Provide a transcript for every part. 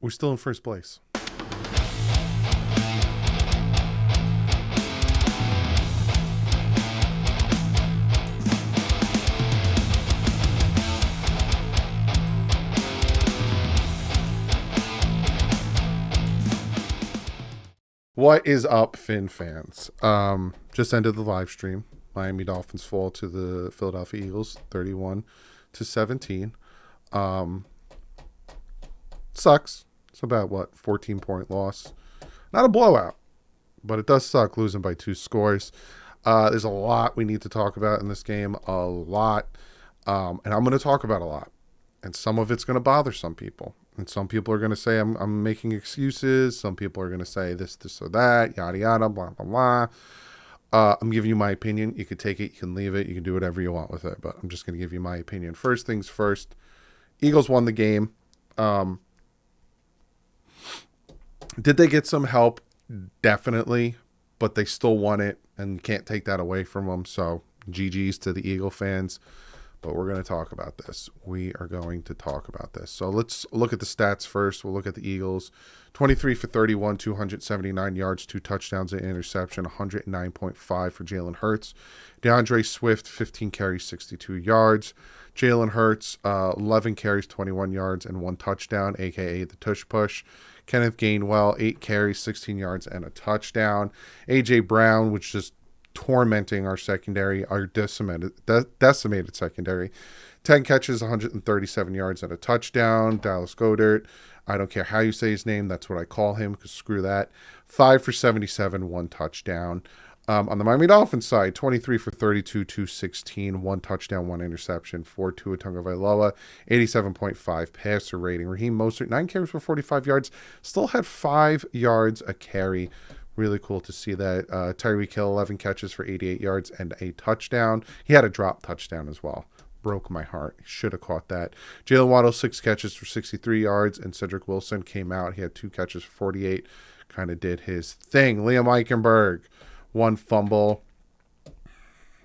We're still in first place. What is up, Finn fans? Just ended the live stream. Miami Dolphins fall to the Philadelphia Eagles 31-17. Sucks. It's about 14-point loss. Not a blowout, but it does suck losing by 2 scores. There's a lot we need to talk about in this game. A lot. And I'm going to talk about a lot. And some of it's going to bother some people. And some people are going to say I'm making excuses. Some people are going to say this or that, yada, yada, blah, blah, blah. I'm giving you my opinion. You can take it. You can leave it. You can do whatever you want with it. But I'm just going to give you my opinion. First things first, Eagles won the game. Did they get some help? Definitely. But they still won it and can't take that away from them. So GG's to the Eagle fans. But we're going to talk about this. We are going to talk about this. So let's look at the stats first. We'll look at the Eagles. 23 for 31, 279 yards, 2 touchdowns, an interception, 109.5 for Jalen Hurts. DeAndre Swift, 15 carries, 62 yards. Jalen Hurts, 11 carries, 21 yards, and 1 touchdown, a.k.a. the tush push. Kenneth Gainwell, 8 carries, 16 yards, and a touchdown. A.J. Brown, which just tormenting our secondary, our decimated secondary. 10 catches, 137 yards, and a touchdown. Dallas Goedert, I don't care how you say his name, that's what I call him, because screw that. 5 for 77, 1 touchdown. On the Miami Dolphins side, 23 for 32, 216, 1 touchdown, 1 interception, 4 Tua Tagovailoa, 87.5 passer rating. Raheem Mostert, 9 carries for 45 yards, still had 5 yards a carry. Really cool to see that. Tyreek Hill, 11 catches for 88 yards and a touchdown. He had a drop touchdown as well. Broke my heart. Should have caught that. Jalen Waddle, 6 catches for 63 yards, and Cedric Wilson came out. He had 2 catches for 48. Kind of did his thing. Liam Eichenberg, 1 fumble.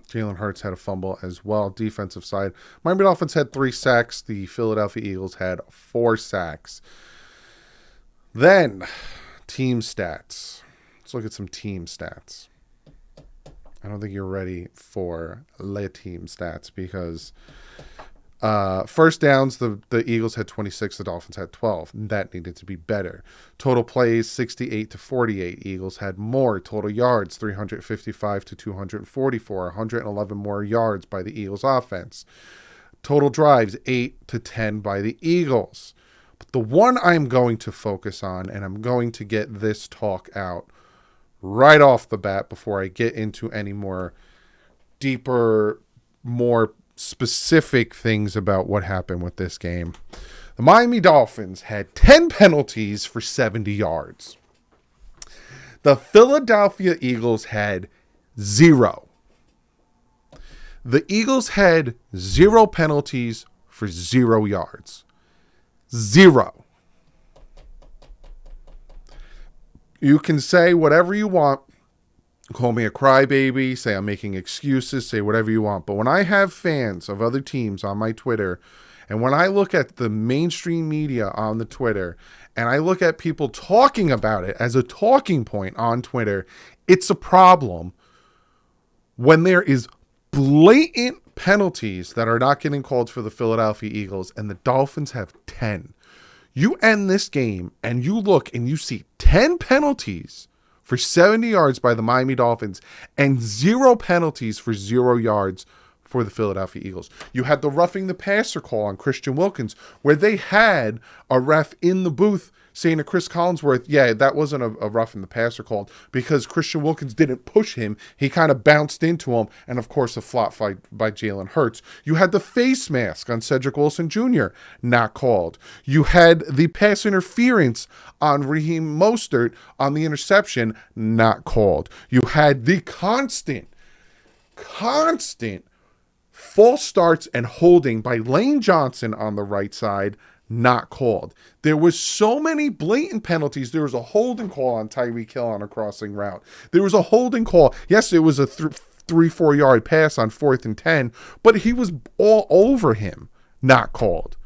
Jalen Hurts had a fumble as well. Defensive side, Miami Dolphins had 3 sacks. The Philadelphia Eagles had 4 sacks. Then, team stats. Let's look at some team stats. I don't think you're ready for the team stats because first downs, the Eagles had 26, the Dolphins had 12. That needed to be better. Total plays, 68-48. Eagles had more. Total yards, 355-244. 111 more yards by the Eagles offense. Total drives, 8-10 by the Eagles. But the one I'm going to focus on, and I'm going to get this talk out right off the bat before I get into any more deeper, more specific things about what happened with this game. The Miami Dolphins had 10 penalties for 70 yards. The Philadelphia Eagles had 0. The Eagles had 0 penalties for 0 yards. 0. You can say whatever you want. Call me a crybaby. Say I'm making excuses. Say whatever you want. But when I have fans of other teams on my Twitter, and when I look at the mainstream media on the Twitter, and I look at people talking about it as a talking point on Twitter, it's a problem when there is blatant penalties that are not getting called for the Philadelphia Eagles, and the Dolphins have 10. You end this game and you look and you see 10 penalties for 70 yards by the Miami Dolphins and 0 penalties for 0 yards for the Philadelphia Eagles. You had the roughing the passer call on Christian Wilkins where they had a ref in the booth saying to Chris Collinsworth, yeah, that wasn't a roughing the passer call because Christian Wilkins didn't push him. He kind of bounced into him. And, of course, a flop fight by Jalen Hurts. You had the face mask on Cedric Wilson Jr., not called. You had the pass interference on Raheem Mostert on the interception, not called. You had the constant false starts and holding by Lane Johnson on the right side, not called. There was so many blatant penalties. There was a holding call on Tyreek Hill on a crossing route. There was a holding call. Yes, it was a 3-4 yard pass on 4th and 10, but he was all over him, not called.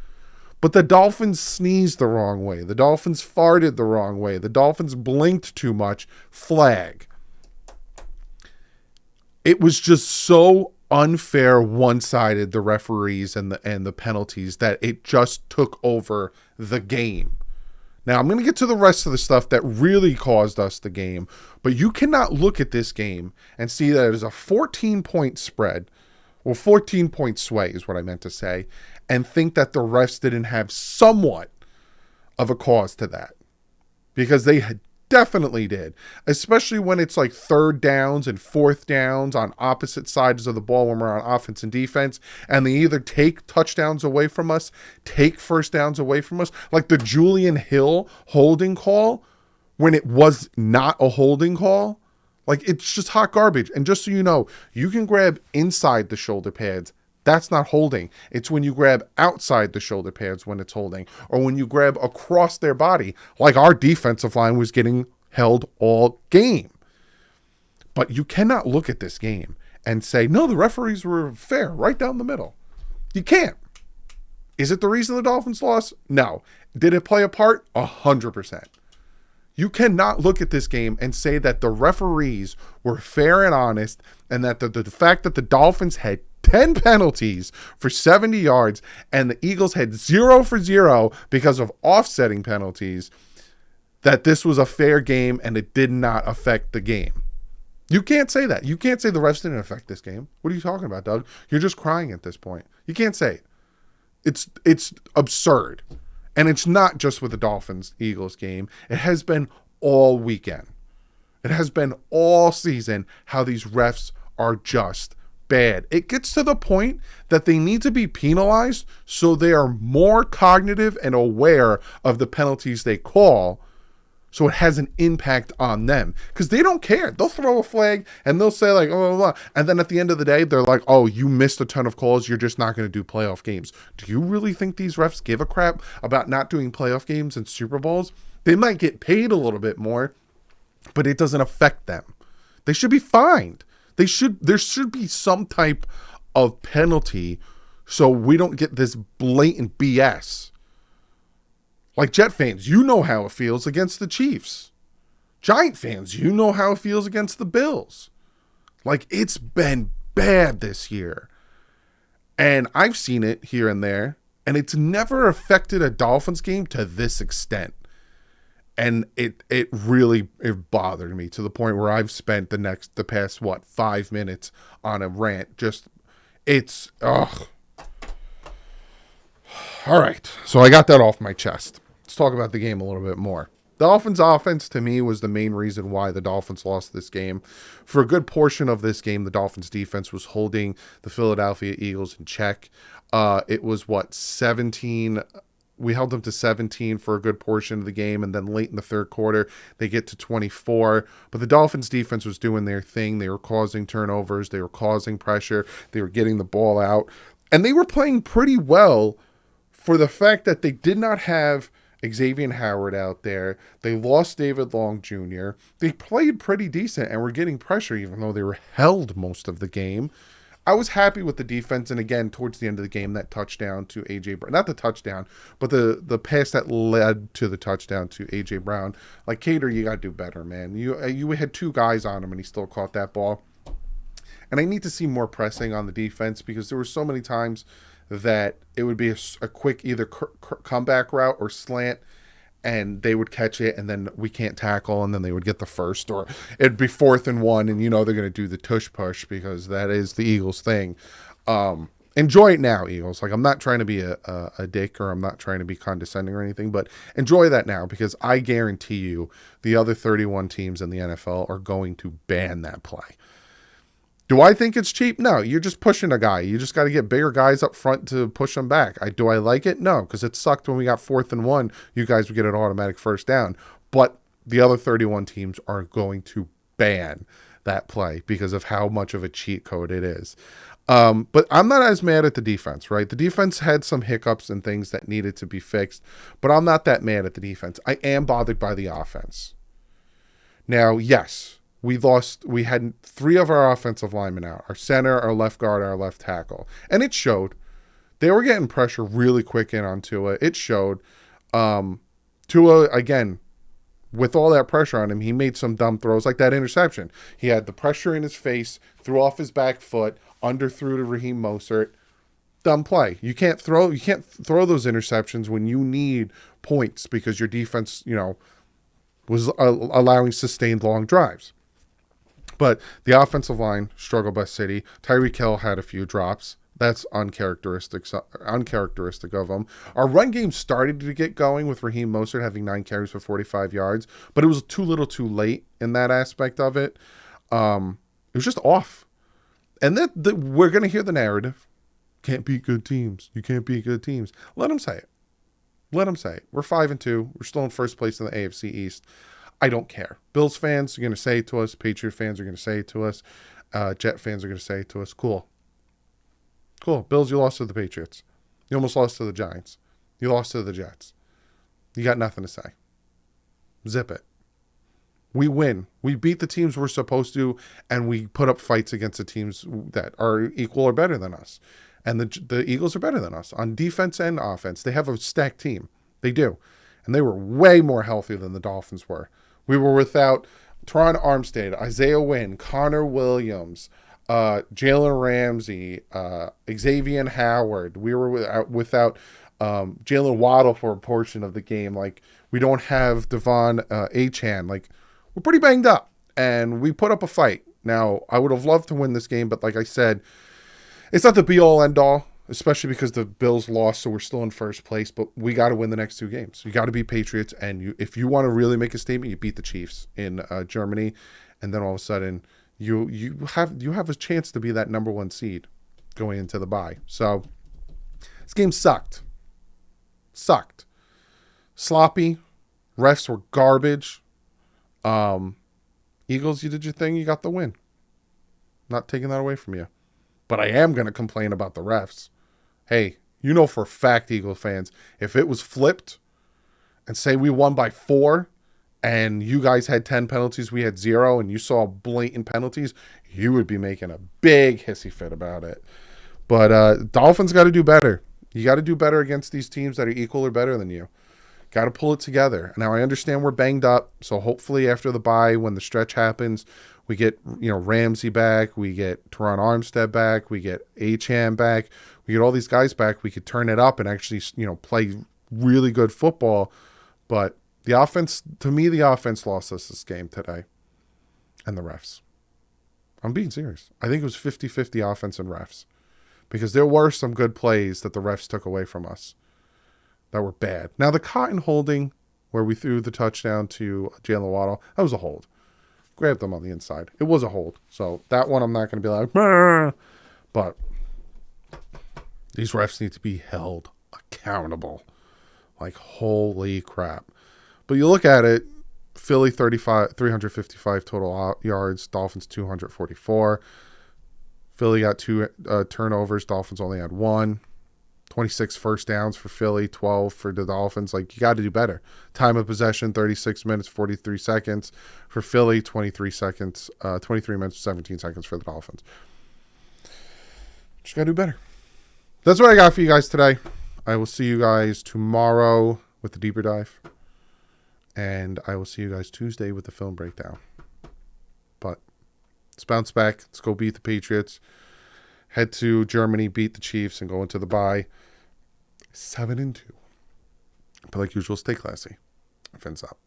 But the Dolphins sneezed the wrong way. The Dolphins farted the wrong way. The Dolphins blinked too much. Flag. It was just so unfair, one-sided, the referees and the penalties, that it just took over the game. Now, I'm going to get to the rest of the stuff that really caused us the game, but you cannot look at this game and see that it is a 14-point spread, well, 14-point sway is what I meant to say, and think that the refs didn't have somewhat of a cause to that, because they definitely did, especially when it's like third downs and fourth downs on opposite sides of the ball when we're on offense and defense, and they either take touchdowns away from us, take first downs away from us, like the Julian Hill holding call when it was not a holding call. Like, it's just hot garbage. And just so you know, you can grab inside the shoulder pads. That's not holding. It's when you grab outside the shoulder pads when it's holding, or when you grab across their body, like our defensive line was getting held all game. But you cannot look at this game and say, no, the referees were fair right down the middle. You can't. Is it the reason the Dolphins lost? No. Did it play a part? 100%. You cannot look at this game and say that the referees were fair and honest, and that the fact that the Dolphins had 10 penalties for 70 yards and the Eagles had 0 for 0 because of offsetting penalties, that this was a fair game and it did not affect the game. You can't say that. You can't say the refs didn't affect this game. What are you talking about, Doug? You're just crying at this point. You can't say it. It's absurd. And it's not just with the Dolphins-Eagles game. It has been all weekend. It has been all season how these refs are just bad. It gets to the point that they need to be penalized so they are more cognitive and aware of the penalties they call, so it has an impact on them. Because they don't care. They'll throw a flag and they'll say like, oh, blah, blah, blah. And then at the end of the day, they're like, oh, you missed a ton of calls. You're just not going to do playoff games. Do you really think these refs give a crap about not doing playoff games and Super Bowls? They might get paid a little bit more, but it doesn't affect them. They should be fined. There should be some type of penalty so we don't get this blatant BS. Like Jet fans, you know how it feels against the Chiefs. Giant fans, you know how it feels against the Bills. Like, it's been bad this year. And I've seen it here and there, and it's never affected a Dolphins game to this extent. And it really bothered me to the point where I've spent the past 5 minutes on a rant. Just, it's, ugh. All right, so I got that off my chest. Let's talk about the game a little bit more. The Dolphins' offense, to me, was the main reason why the Dolphins lost this game. For a good portion of this game, the Dolphins' defense was holding the Philadelphia Eagles in check. It was, 17... We held them to 17 for a good portion of the game, and then late in the third quarter, they get to 24. But the Dolphins' defense was doing their thing. They were causing turnovers. They were causing pressure. They were getting the ball out. And they were playing pretty well for the fact that they did not have Xavier Howard out there. They lost David Long Jr. They played pretty decent and were getting pressure, even though they were held most of the game. I was happy with the defense, and again, towards the end of the game, that touchdown to A.J. Brown, not the touchdown, but the pass that led to the touchdown to A.J. Brown. Like, Cater, you got to do better, man. You had 2 guys on him, and he still caught that ball. And I need to see more pressing on the defense, because there were so many times that it would be a quick either comeback route or slant, and they would catch it, and then we can't tackle, and then they would get the first, or it'd be 4th and 1, and they're going to do the tush push, because that is the Eagles thing. Enjoy it now, Eagles. Like, I'm not trying to be a dick, or I'm not trying to be condescending or anything, but enjoy that now, because I guarantee you the other 31 teams in the NFL are going to ban that play. Do I think it's cheap? No, you're just pushing a guy. You just got to get bigger guys up front to push them back. Do I like it? No, because it sucked when we got 4th and 1. You guys would get an automatic first down. But the other 31 teams are going to ban that play because of how much of a cheat code it is. But I'm not as mad at the defense, right? The defense had some hiccups and things that needed to be fixed, but I'm not that mad at the defense. I am bothered by the offense. Now, yes, we had 3 of our offensive linemen out, our center, our left guard, our left tackle. And it showed. They were getting pressure really quick in on Tua. It showed. Tua, again, with all that pressure on him, he made some dumb throws like that interception. He had the pressure in his face, threw off his back foot, underthrew to Raheem Mostert. Dumb play. You can't throw those interceptions when you need points because your defense, was allowing sustained long drives. But the offensive line struggled by City. Tyreek Hill had a few drops. That's uncharacteristic of him. Our run game started to get going with Raheem Mostert having 9 carries for 45 yards, but it was too little too late in that aspect of it. It was just off. And we're going to hear the narrative. Can't beat good teams. You can't beat good teams. Let them say it. Let them say it. We're 5-2. We're still in first place in the AFC East. I don't care. Bills fans are going to say it to us. Patriot fans are going to say it to us. Jet fans are going to say it to us. Cool. Bills, you lost to the Patriots. You almost lost to the Giants. You lost to the Jets. You got nothing to say. Zip it. We win. We beat the teams we're supposed to, and we put up fights against the teams that are equal or better than us. And the Eagles are better than us on defense and offense. They have a stacked team. They do. And they were way more healthy than the Dolphins were. We were without Teron Armstead, Isaiah Wynn, Connor Williams, Jalen Ramsey, Xavier Howard. We were without Jalen Waddle for a portion of the game. Like, we don't have Devon Achane. Like, we're pretty banged up. And we put up a fight. Now, I would have loved to win this game, but like I said, it's not the be-all, end-all, especially because the Bills lost, so we're still in first place. But we got to win the next 2 games. You got to beat Patriots, and if you want to really make a statement, you beat the Chiefs in Germany, and then all of a sudden you have a chance to be that number 1 seed going into the bye. So this game sucked. Sloppy. Refs were garbage. Eagles, you did your thing. You got the win. Not taking that away from you. But I am going to complain about the refs. Hey, for a fact, Eagle fans, if it was flipped and say we won by 4 and you guys had 10 penalties, we had 0, and you saw blatant penalties, you would be making a big hissy fit about it. But Dolphins got to do better. You got to do better against these teams that are equal or better than you. Got to pull it together. Now, I understand we're banged up, so hopefully after the bye, when the stretch happens, we get, Ramsey back, we get Teron Armstead back, we get Achane back, we get all these guys back. We could turn it up and actually, play really good football. But the offense lost us this game today. And the refs. I'm being serious. I think it was 50-50 offense and refs. Because there were some good plays that the refs took away from us that were bad. Now, the Cotton holding, where we threw the touchdown to Jalen Waddle, that was a hold. Grabbed them on the inside. It was a hold. So that one I'm not going to be like, "Meh." But these refs need to be held accountable. Like, holy crap. But you look at it, Philly 355 total yards, Dolphins 244. Philly got 2 turnovers, Dolphins only had 1. 26 first downs for Philly, 12 for the Dolphins. Like, you got to do better. Time of possession, 36 minutes, 43 seconds for Philly, 23 minutes, 17 seconds for the Dolphins. Just got to do better. That's what I got for you guys today. I will see you guys tomorrow with the deeper dive. And I will see you guys Tuesday with the film breakdown. But let's bounce back. Let's go beat the Patriots. Head to Germany, beat the Chiefs, and go into the bye 7-2. But like usual, stay classy. Fins up.